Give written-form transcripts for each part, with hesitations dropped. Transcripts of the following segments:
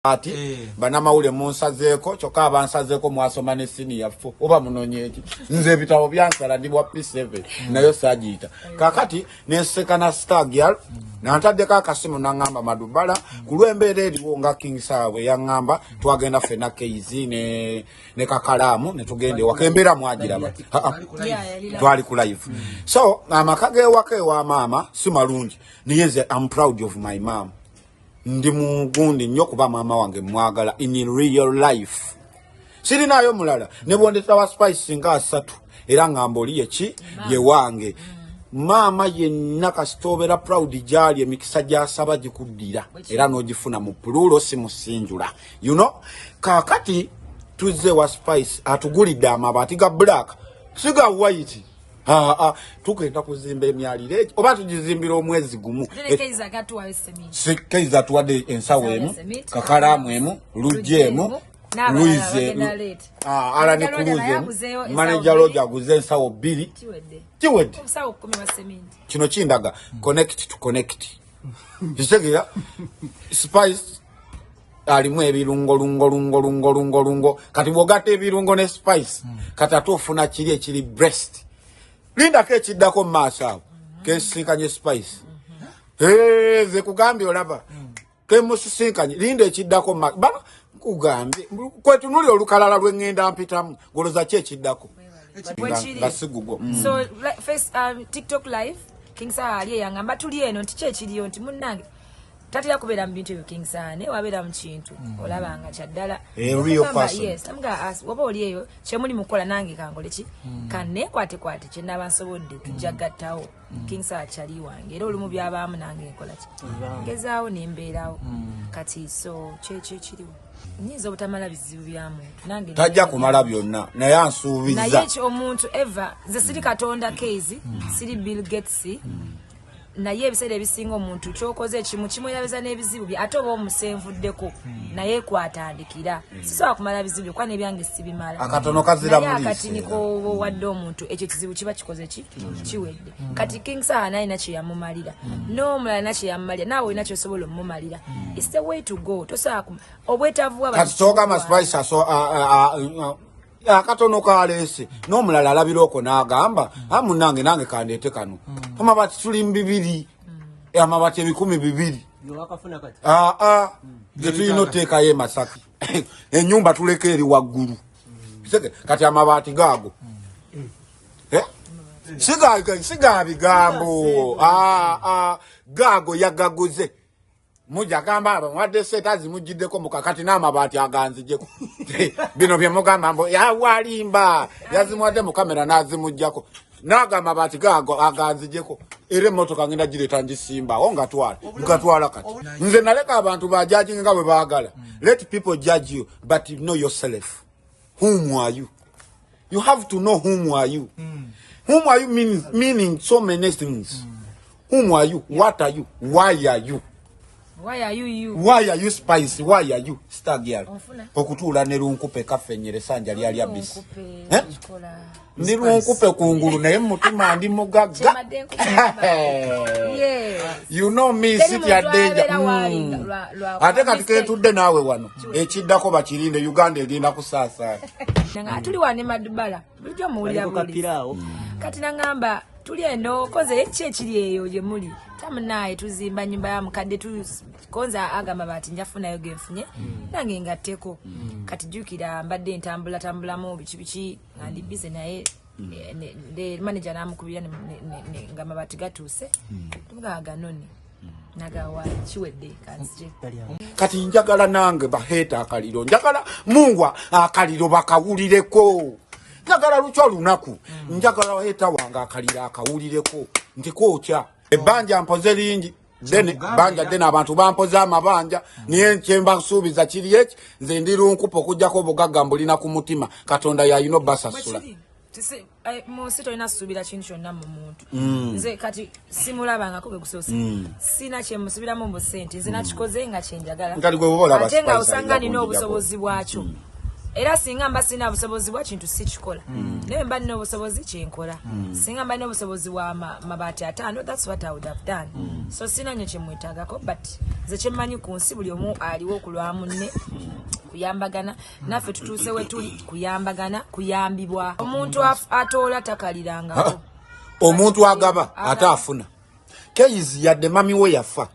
ati banamawule munsazeeko kyokka abansazeeko mwasoma ne senior fo oba munonyeeki nze ebitabo byansala ndi bwa P7 nayo saagiyita kakati nensekana star girl nantaddeko akasimu nangamba Madubala ku lw'embeera eriwo nga King Saawe yaŋŋamba twagenda ffenna Keizi ne Kakalaamu ne tugenda ewaka embeera mwagiraba twali ku live so amaka g'ewaka ewa maama si malungi naye nze I'm proud of my mom. Ndi mugundi nnyo kuba maama wange mwagala in real life. Sirinayo mulala ne bondeta wa spice nga 3 era ngamba oli ye wange. Maama yenna kasitobera proud jali emikisa gy'asaba gikuddira era n'ogifuna mu pululo si musinjula. You know kakati tuzze wa spice atugulidde amabaati ga black siga white. Tukenda kuzimba emyalire oba tugizimbira omwezi gumu Keiza tuwadde ensawo emu Kakalaamu emu Lujje emu Luize ala ne kuluze manager Roger aguze ensawo 2 kiwedde kino kindaga connect to connect kisegera spice alimu ebirungo lungo kati bwogate ebirungo ne spice kati atofuna kiri ekiri breast Linda ke chiddako maaso awo kesinkanye spice ze kugambye olaba ke musisinkanye linda ekiddako bano kugambye kwetunuli olukalala lw'engenda mpitamu goloza ki ekiddako gasigugo so first TikTok live King Saawe ali yangamba tuli eno nti kyekiriyo nti munnange tatera kubeera mu bintu ebyo King Saawe wabeera mu kintu olabanga kyaddala real person yes amga waba oli eyo kyemuli mukola nange kangole ki kanne kwate kye naba nsobodde tujjagattawo King Saawe kyali wange era olumu byabaamu nange nkola ki ngezaawo nembeerawo kati so kiriwo nyinza obutamala bizibu bya muntu nange tajja kumala byonna naye ansuubiza naye omuntu eva nze siri Katonda Keizi siri Bill Gates naye ebiseera ebisinga omuntu kyokoze ekimu kimwerabiza n'ebizibu bye ate oba omusenvuddeko naye kwatandikira sisobola kumala bizibu kwa n'ebyange sibimala akatono kazira mulisi kati niko wadde omuntu ekyo kizibu kiba kikoze kiwedde kati King Saawe nalina kye yamumalira n'omulala nakye yamumalira naawe olina kyosobola omumalira it's the way to go tosobola obwetavu kati kyogamba spice akatono kalese n'omulala alabira oko n'agamba munange nange kandeete kano amabaati tuli mu 2 amabaati 1,200 getulina oteekayo Masaki ennyumba tuleka eri waggulu kati amabaati gaago siga bigambo gaago yagaguze muja gamba wadde setazi mujiddeko mukakati n'amabaati aganzijeko bino bye mugamba mbo yawalimba yazimwadde mu kamera nazimujjako n'agamba amabaati gago aganzijeko era emmotoka ngenda gireta ngisimbawo ngatwala kati nze naleka abantu bajaji nga bwe baagala let people judge you but you know yourself. Whom are you? You have to know whom are you. Whom are you meaning so many things. Whom are you? What are you? Why are you? Why are you? Why are you spicy? Why are you star girl? Okutuula ne lunkupe kafenyere sanja lyali abisi. Ndi lunkupe kungulu naye mutima ndi mugagga. You know me city ya danger. Ate kati ketudde naawe wano. Ekiddako bakirinde Uganda erina kusaasa. Nanga tuli wane Madubala. Bulijjo muwulira buli. Kati nangamba tuli eno koze ekiri eyo gye muli. Tamunaye tuzimba nyumba ya mukadde konza agamba bati njafunayo genfunye nange ngatteko kati jukira mbadde ntambula mu bichi ngandi busy naye the manager namukubira nga mabati gatuuse tugaga noni nagawa chiwedde kanzije kati njagala nange baheta akaliro njagala mungwa akaliro bakawulireko njagala lucho lunaku njagala baheta wanga akalira akawulireko ntikokya ebanja mpoze lingi then banja then abantu bampoza amabanja niye nkyemba nsuubiza kiri eki nze ndi lunkupo okujjako obugagga mbulina ku mutima Katonda yayino basasula musito ina subira kintu kyonna mu muntu nze kati simulabangako gwegusoose sina kyemusubiramu mu sente nze nakikoze nga kyenjagala ate nga osanga nina obusobozi bwakyo era singa mba sina obusobozi bwa kintu sikikola naye mba nina obusobozi kyenkola singa mba nina obusobozi bwa mabaati 5 that's what I would have done so sina nnyo kyemwetagako but nze kyemmanyi ku nsi buli omu aliwo okulwa munne kuyambagana naffe tutuuse we tuli kuyambagana kuyambibwa omuntu atoola takalirangako omuntu agaba ate afuna keyizi yadde mami we yafa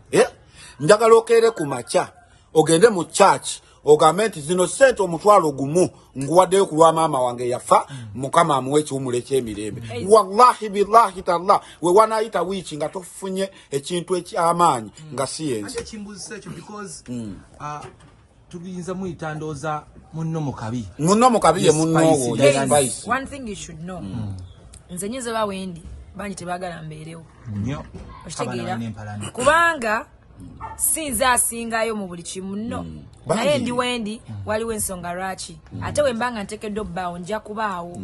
njagala okeere ku makya ogende mu church ogambe nti zino sente omutwalo gumu nguwaddeyo ku lwa maama wange yafa mukama amuwe ekiwumula ekyemirembe wallahi billahi tallah we wanayita wiiki nga tofunye ekintu ekyamaanyi nga si yensi kimbuzisa ekyo because tugiyinza muyitandooza munno mukabi ye munnoowo one thing you should know nze nyize bawendi bangi tebagala mbeerewo okitegeera kubanga sinza asingayo mu buli kimu nno naye ndi wendi waliwo ensonga lwaki ate wembanga ntekedde obbaawo nja kubaawo